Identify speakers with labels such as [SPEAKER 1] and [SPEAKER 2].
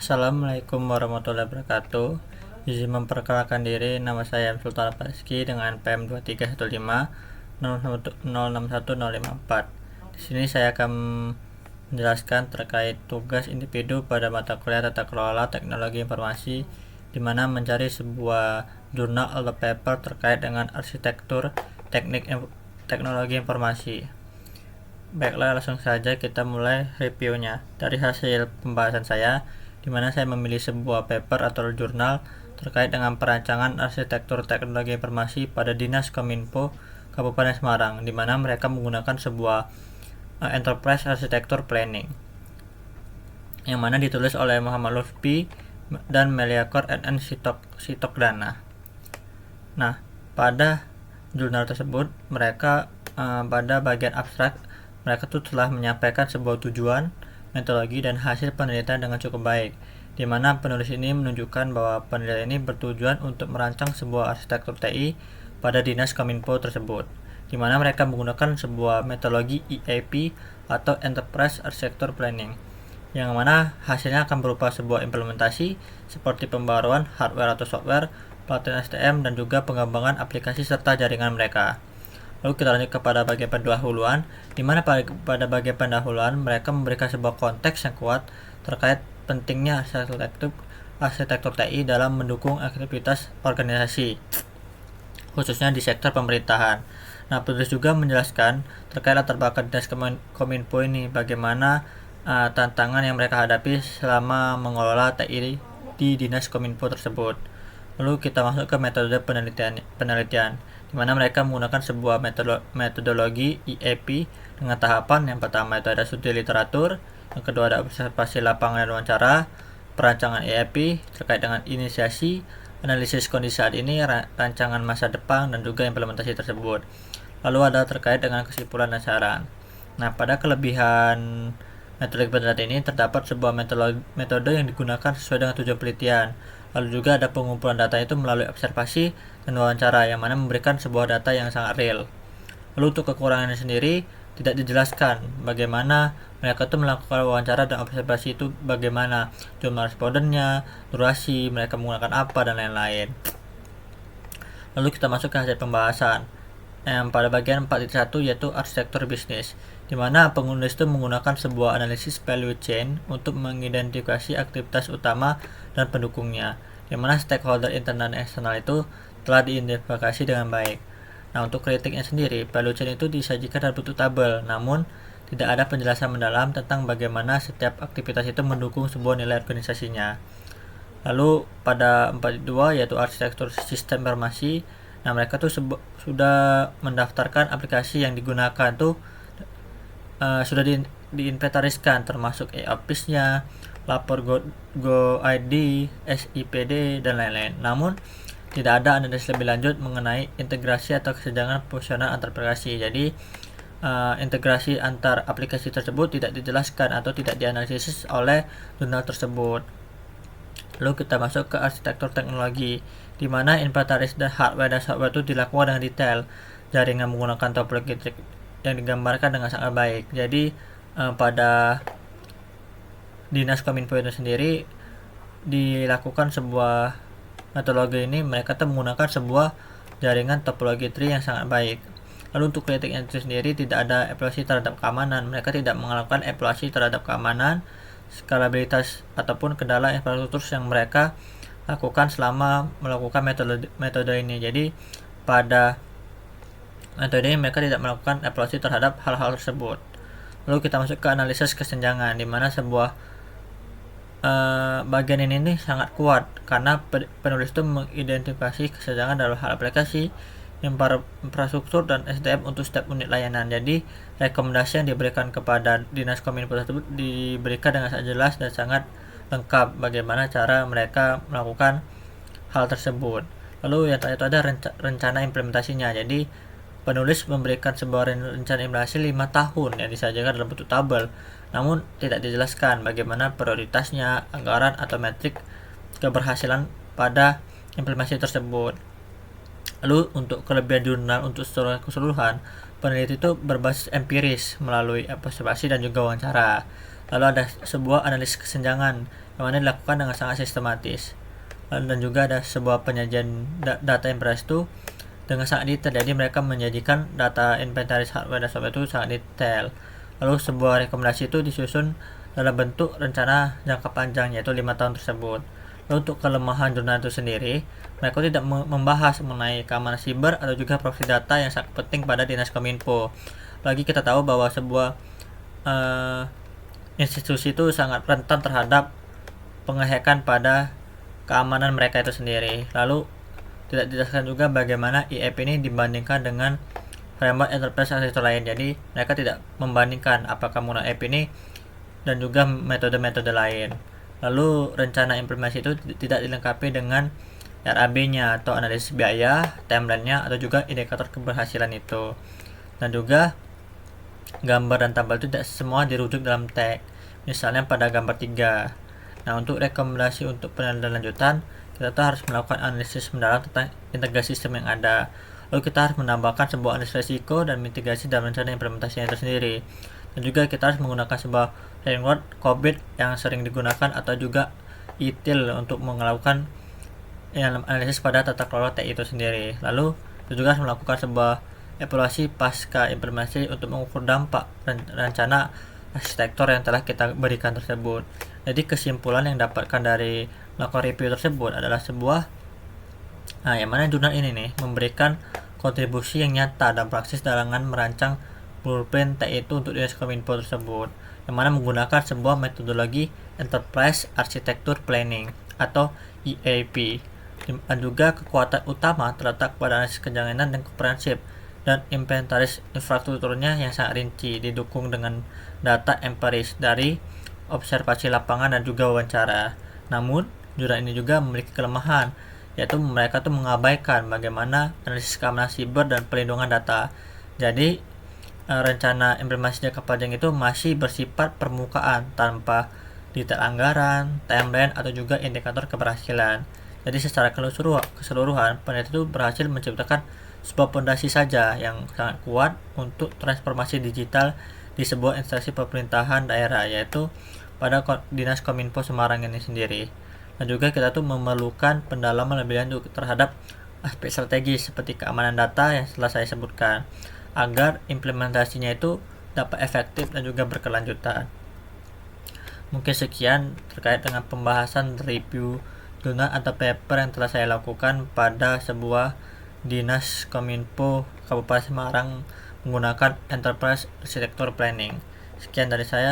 [SPEAKER 1] Assalamualaikum warahmatullahi wabarakatuh. Izin memperkenalkan diri, nama saya Sultan Paski dengan PM 2315 Di sini saya akan menjelaskan terkait tugas individu pada mata kuliah Tata Kelola Teknologi Informasi, di mana mencari sebuah jurnal atau paper terkait dengan arsitektur teknik teknologi informasi. Baiklah, langsung saja kita mulai reviewnya. Dari hasil pembahasan saya, di mana saya memilih sebuah paper atau jurnal terkait dengan perancangan arsitektur teknologi informasi pada Dinas Kominfo Kabupaten Semarang, di mana mereka menggunakan sebuah Enterprise Architecture Planning, yang mana ditulis oleh Muhammad Lutfi dan Meliakor NN Sitokdana. Nah, pada jurnal tersebut mereka pada bagian abstrak mereka tuh telah menyampaikan sebuah tujuan, metodologi, dan hasil penelitian dengan cukup baik, di mana penulis ini menunjukkan bahwa penelitian ini bertujuan untuk merancang sebuah arsitektur TI pada Dinas Kominfo tersebut, di mana mereka menggunakan sebuah metodologi EAP atau Enterprise Architecture Planning, yang mana hasilnya akan berupa sebuah implementasi seperti pembaruan hardware atau software, pelatihan STM, dan juga pengembangan aplikasi serta jaringan mereka. Lalu kita lanjut kepada bagian pendahuluan, di mana pada bagian pendahuluan mereka memberikan sebuah konteks yang kuat terkait pentingnya arsitektur TI dalam mendukung aktivitas organisasi, khususnya di sektor pemerintahan. Nah, penulis juga menjelaskan terkait latar belakang Dinas Kominfo ini, bagaimana tantangan yang mereka hadapi selama mengelola TI di Dinas Kominfo tersebut. Lalu kita masuk ke metode penelitian, di mana mereka menggunakan sebuah metodologi EAP dengan tahapan. Yang pertama itu ada studi literatur, yang kedua ada observasi lapangan dan wawancara, perancangan EAP terkait dengan inisiasi, analisis kondisi saat ini, rancangan masa depan, dan juga implementasi tersebut. Lalu ada terkait dengan kesimpulan dan saran. Nah, pada kelebihan metode penelitian ini terdapat sebuah metode yang digunakan sesuai dengan tujuan penelitian. Lalu juga ada pengumpulan data itu melalui observasi dan wawancara, yang mana memberikan sebuah data yang sangat real. Lalu untuk kekurangannya sendiri tidak dijelaskan bagaimana mereka itu melakukan wawancara dan observasi itu, bagaimana jumlah respondennya, durasi, mereka menggunakan apa, dan lain-lain. Lalu kita masuk ke hasil pembahasan pada bagian 4.1, yaitu arsitektur bisnis, di mana penulis itu menggunakan sebuah analisis value chain untuk mengidentifikasi aktivitas utama dan pendukungnya, di mana stakeholder internal dan eksternal itu telah diidentifikasi dengan baik. Nah, untuk kritiknya sendiri, value chain itu disajikan dalam bentuk tabel, namun tidak ada penjelasan mendalam tentang bagaimana setiap aktivitas itu mendukung sebuah nilai organisasinya. Lalu pada 4.2, yaitu arsitektur sistem informasi, nah mereka tuh sudah mendaftarkan aplikasi yang digunakan tuh sudah diinventariskan, termasuk e-office-nya, lapor GoID, SIPD, dan lain-lain. Namun tidak ada analisis lebih lanjut mengenai integrasi atau kesenjangan fungsional antar aplikasi. Jadi integrasi antar aplikasi tersebut tidak dijelaskan atau tidak dianalisis oleh jurnal tersebut. Lalu kita masuk ke arsitektur teknologi, di mana inventaris dan hardware dan software itu dilakukan dengan detail. Jaringan menggunakan topologi yang digambarkan dengan sangat baik. Jadi pada Dinas Kominfo itu sendiri dilakukan sebuah metodologi ini, mereka tuh menggunakan sebuah jaringan topologi tree yang sangat baik. Lalu untuk kritiknya itu sendiri tidak ada evaluasi terhadap keamanan. Mereka tidak melakukan evaluasi terhadap keamanan, skalabilitas, ataupun kendala infrastruktur yang mereka lakukan selama melakukan metode ini. Jadi pada metode ini mereka tidak melakukan evaluasi terhadap hal-hal tersebut. Lalu kita masuk ke analisis kesenjangan, di mana sebuah bagian ini nih sangat kuat karena penulis itu mengidentifikasi kesenjangan dalam hal aplikasi, infrastruktur, dan SDM untuk setiap unit layanan. Jadi rekomendasi yang diberikan kepada Dinas Kominfo tersebut diberikan dengan sangat jelas dan sangat lengkap bagaimana cara mereka melakukan hal tersebut. Lalu yang terakhir itu ada rencana implementasinya. Jadi penulis memberikan sebuah rencana implementasi 5 tahun yang disajikan dalam bentuk tabel, namun tidak dijelaskan bagaimana prioritasnya, anggaran, atau metrik keberhasilan pada implementasi tersebut. Lalu untuk kelebihan jurnal untuk secara keseluruhan, peneliti itu berbasis empiris melalui observasi dan juga wawancara. Lalu ada sebuah analisis kesenjangan yang mana dilakukan dengan sangat sistematis. Dan juga ada sebuah penyajian data impress itu dengan sangat detail. Jadi mereka menyajikan data inventaris hardware dan software itu sangat detail. Lalu sebuah rekomendasi itu disusun dalam bentuk rencana jangka panjang, yaitu 5 tahun tersebut. Lalu untuk kelemahan jurnal itu sendiri, mereka tidak membahas mengenai keamanan siber atau juga profil data yang sangat penting pada Dinas Kominfo. Lagi kita tahu bahwa sebuah institusi itu sangat rentan terhadap penghacken pada keamanan mereka itu sendiri. Lalu tidak dijelaskan juga bagaimana IAP ini dibandingkan dengan framework enterprise arsitektur lain. Jadi mereka tidak membandingkan apakah menggunakan IAP ini dan juga metode-metode lain. Lalu rencana implementasi itu tidak dilengkapi dengan RAB-nya atau analisis biaya, timeline-nya, atau juga indikator keberhasilan itu. Dan juga gambar dan tabel itu tidak semua dirujuk dalam tag. Misalnya pada gambar 3. Nah, untuk rekomendasi untuk penelitian lanjutan, kita tuh harus melakukan analisis mendalam tentang integrasi sistem yang ada. Lalu kita harus menambahkan sebuah analisis risiko dan mitigasi dalam rencana implementasinya itu sendiri. Dan juga kita harus menggunakan sebuah framework COBIT yang sering digunakan atau juga ITIL untuk melakukan analisis pada tata kelola TI itu sendiri. Lalu kita juga harus melakukan sebuah evaluasi pasca implementasi untuk mengukur dampak rencana arsitektur yang telah kita berikan tersebut. Jadi kesimpulan yang dapatkan dari melakukan review tersebut adalah sebuah yang mana jurnal ini nih memberikan kontribusi yang nyata dan praksis dalam merancang blueprint TI itu untuk Dinas Kominfo tersebut, yang mana menggunakan sebuah metodologi Enterprise Architecture Planning atau EAP. Dan juga kekuatan utama terletak pada analisis kesenjangan dan komprehensif dan inventaris infrastrukturnya yang sangat rinci, didukung dengan data empiris dari observasi lapangan dan juga wawancara. Namun, jurnal ini juga memiliki kelemahan, yaitu mereka tuh mengabaikan bagaimana analisis keamanan siber dan perlindungan data. Jadi rencana implementasi jangka panjang itu masih bersifat permukaan tanpa detail anggaran, timeline, atau juga indikator keberhasilan. Jadi secara keseluruhan, peneliti itu berhasil menciptakan sebuah fondasi saja yang sangat kuat untuk transformasi digital di sebuah instansi pemerintahan daerah, yaitu pada Dinas Kominfo Semarang ini sendiri. Dan juga kita tuh memerlukan pendalaman lebih lanjut terhadap aspek strategis seperti keamanan data yang telah saya sebutkan, agar implementasinya itu dapat efektif dan juga berkelanjutan. Mungkin sekian terkait dengan pembahasan review jurnal atau paper yang telah saya lakukan pada sebuah Dinas Kominfo Kabupaten Semarang menggunakan Enterprise Architecture Planning. Sekian dari saya.